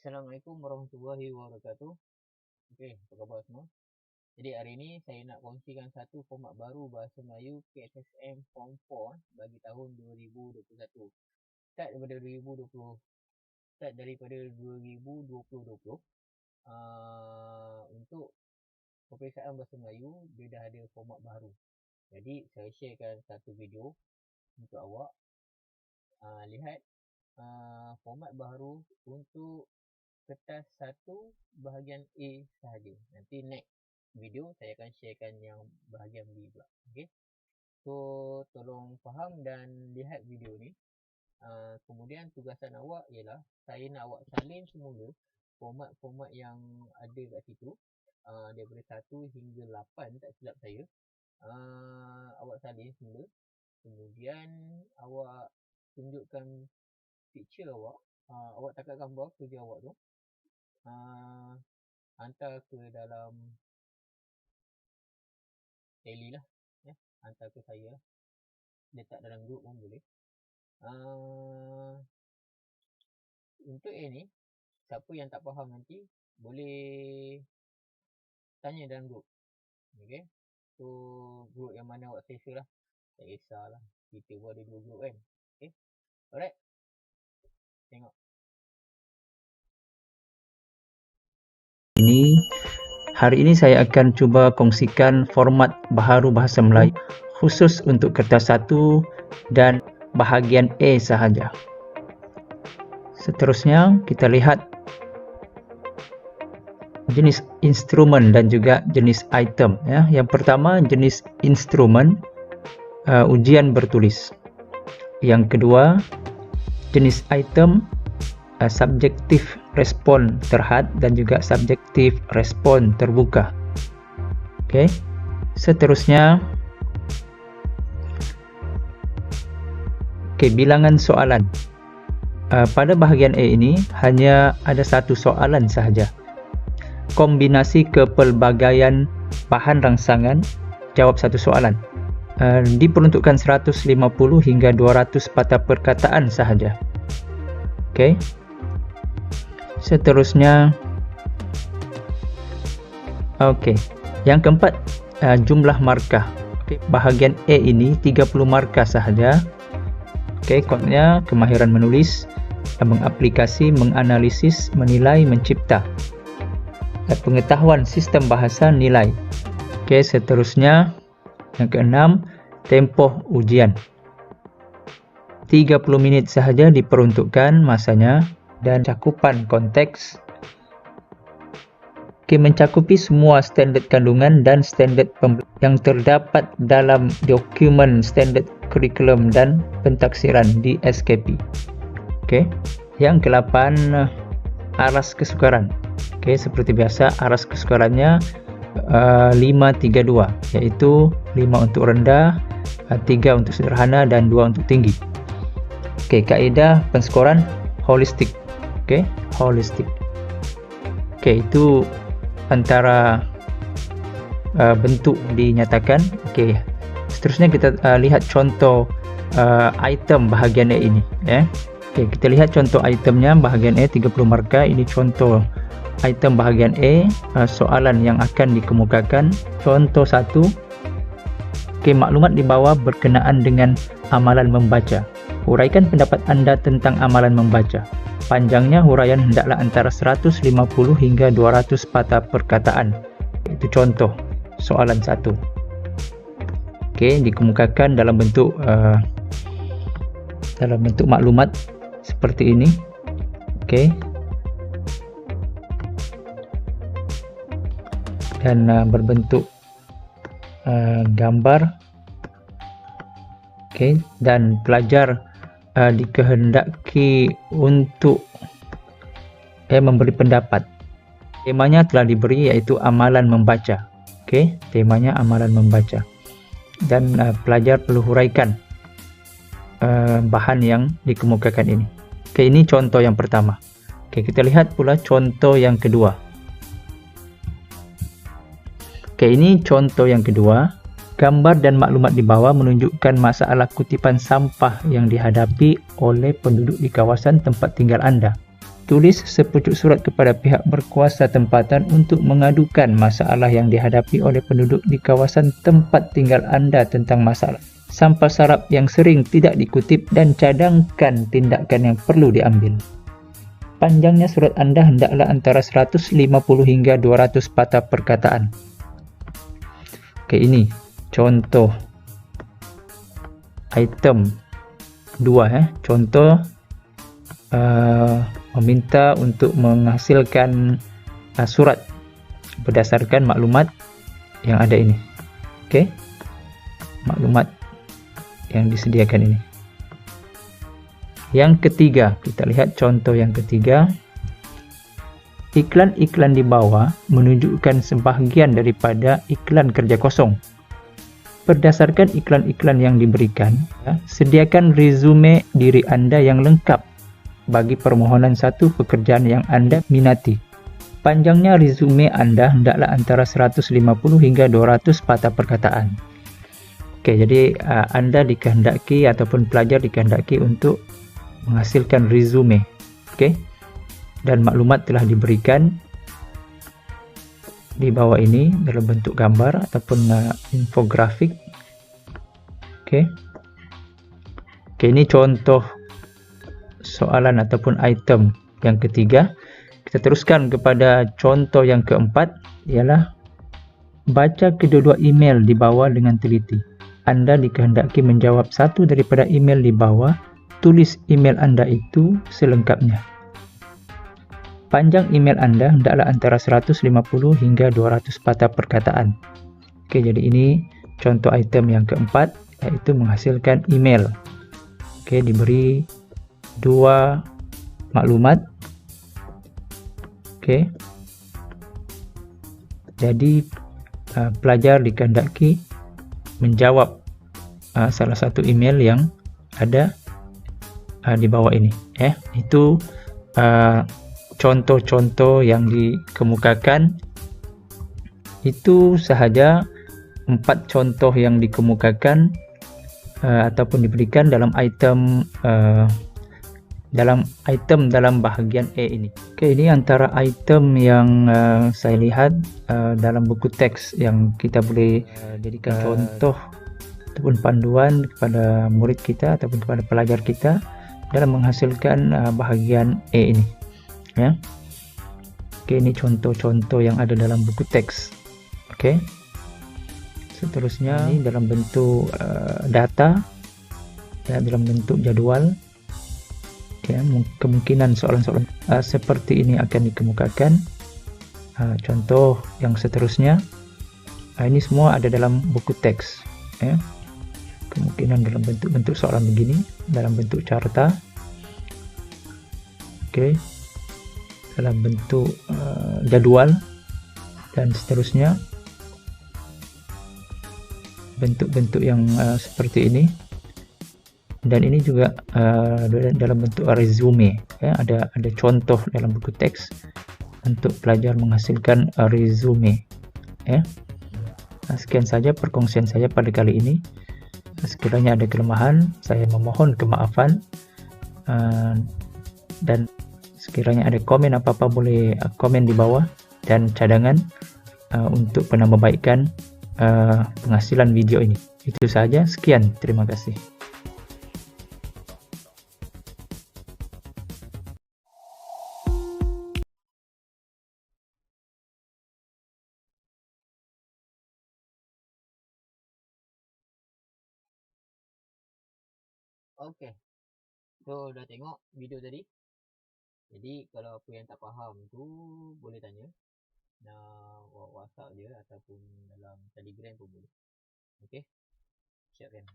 Assalamualaikum warahmatullahi wabarakatuh. Okey, apa khabar semua? Jadi hari ini saya nak kongsikan satu format baru bahasa Melayu KSSM Form 4 bagi tahun 2021. Start daripada 2020 untuk peperiksaan bahasa Melayu dia dah ada format baru. Jadi saya sharekan satu video untuk awak lihat format baru untuk kertas 1 bahagian A sahaja. Nanti next video saya akan sharekan yang bahagian B pula. Okey. So tolong faham dan lihat video ni. Kemudian tugasan awak ialah saya nak awak salin semula format-format yang ada kat situ. Daripada 1 hingga 8 tak silap saya. Awak salin semula. Kemudian awak tunjukkan picture awak. Awak tangkap gambar kerja awak tu. Hantar ke dalam tele lah, hantar ke saya, letak dalam grup pun boleh. Untuk ni, siapa yang tak faham nanti boleh tanya dalam grup. Okay. So grup yang mana awak selesa lah, tak kisahlah, kita pun ada 2 grup kan. Okay. Alright, tengok. Hari ini saya akan cuba kongsikan format baharu bahasa Melayu khusus untuk kertas 1 dan bahagian A sahaja. Seterusnya kita lihat jenis instrumen dan juga jenis item. Yang pertama jenis instrumen, ujian bertulis. Yang kedua jenis item, subjektif respon terhad dan juga subjektif respon terbuka. Okey. Seterusnya bilangan soalan. Pada bahagian A ini hanya ada 1 soalan sahaja. Kombinasi kepelbagaian bahan rangsangan, jawab 1 soalan. Diperuntukkan 150 hingga 200 patah perkataan sahaja. Okey. Seterusnya yang keempat, jumlah markah. Bahagian A ini 30 markah sahaja. Kontennya kemahiran menulis, mengaplikasi, menganalisis, menilai, mencipta. Pengetahuan sistem bahasa, nilai. Seterusnya yang keenam, tempoh ujian. 30 minit sahaja diperuntukkan masanya. Dan cakupan konteks mencakupi semua standard kandungan dan standard yang terdapat dalam dokumen standard kurikulum dan pentaksiran di SKP. Yang ke-8, aras kesukaran. Seperti biasa aras kesukarannya 5-3-2, iaitu 5 untuk rendah, 3 untuk sederhana dan 2 untuk tinggi. Kaedah penskoran holistik. Holistik. Itu antara bentuk dinyatakan. Seterusnya kita lihat contoh item bahagian A ini. Kita lihat contoh itemnya bahagian A 30 markah. Ini contoh item bahagian A, soalan yang akan dikemukakan. Contoh 1. Maklumat di bawah berkenaan dengan amalan membaca. Huraikan pendapat anda tentang amalan membaca. Panjangnya huraian hendaklah antara 150 hingga 200 patah perkataan. Itu contoh soalan 1. Dikemukakan dalam bentuk maklumat seperti ini. Dan berbentuk gambar. Dan pelajar dikehendaki untuk memberi pendapat. Temanya telah diberi, iaitu amalan membaca. Temanya amalan membaca. Dan pelajar perlu huraikan bahan yang dikemukakan ini. Ini contoh yang pertama. Kita lihat pula contoh yang kedua. Ini contoh yang kedua. Gambar dan maklumat di bawah menunjukkan masalah kutipan sampah yang dihadapi oleh penduduk di kawasan tempat tinggal anda. Tulis sepucuk surat kepada pihak berkuasa tempatan untuk mengadukan masalah yang dihadapi oleh penduduk di kawasan tempat tinggal anda tentang masalah sampah sarap yang sering tidak dikutip dan cadangkan tindakan yang perlu diambil. Panjangnya surat anda hendaklah antara 150 hingga 200 patah perkataan. Oke, ini contoh item 2 contoh meminta untuk menghasilkan surat berdasarkan maklumat yang ada ini. Oke, maklumat yang disediakan ini. Yang ketiga, kita lihat contoh yang ketiga. Iklan-iklan di bawah menunjukkan sebahagian daripada iklan kerja kosong. Berdasarkan iklan-iklan yang diberikan, sediakan resume diri anda yang lengkap bagi permohonan satu pekerjaan yang anda minati. Panjangnya resume anda hendaklah antara 150 hingga 200 patah perkataan. Oke, jadi anda dikehendaki ataupun pelajar dikehendaki untuk menghasilkan resume. Oke, dan maklumat telah diberikan di bawah ini dalam bentuk gambar ataupun infografik. Oke, ini contoh soalan ataupun item yang ketiga. Kita teruskan kepada contoh yang keempat, ialah baca kedua-dua email di bawah dengan teliti. Anda dikehendaki menjawab satu daripada email di bawah. Tulis email anda itu selengkapnya. Panjang email anda hendaklah antara 150 hingga 200 patah perkataan. Oke, jadi ini contoh item yang keempat, yaitu menghasilkan email. Oke, diberi dua maklumat. Oke, jadi pelajar dikehendaki menjawab salah satu email yang ada di bawah ini. Itu contoh-contoh yang dikemukakan. Itu sahaja 4 contoh yang dikemukakan ataupun diberikan dalam item dalam bahagian A ini. Oke, ini antara item yang saya lihat dalam buku teks yang kita boleh jadikan contoh ataupun panduan kepada murid kita ataupun kepada pelajar kita dalam menghasilkan bahagian E ini, ya. Oke, ini contoh-contoh yang ada dalam buku teks. Oke, seterusnya ini dalam bentuk data, ya, dalam bentuk jadwal. Ya, kemungkinan soalan-soalan seperti ini akan dikemukakan. Contoh yang seterusnya, ini semua ada dalam buku teks, ya. Kemungkinan dalam bentuk soalan begini, dalam bentuk carta. Oke, dalam bentuk jadwal dan seterusnya. Bentuk-bentuk yang seperti ini. Dan ini juga dalam bentuk resume, ya. Ada contoh dalam buku teks untuk pelajar menghasilkan resume, ya. Sekian saja perkongsian saya pada kali ini. Sekiranya ada kelemahan, saya memohon kemaafan, dan sekiranya ada komen apa-apa boleh komen di bawah, dan cadangan untuk penambahbaikan penghasilan video ini. Itu saja, sekian, terima kasih. Oke, so dah tengok video tadi. Jadi kalau apa yang tak faham tu boleh tanya, WhatsApp dia ataupun dalam Telegram pun boleh. Okey, siapkan.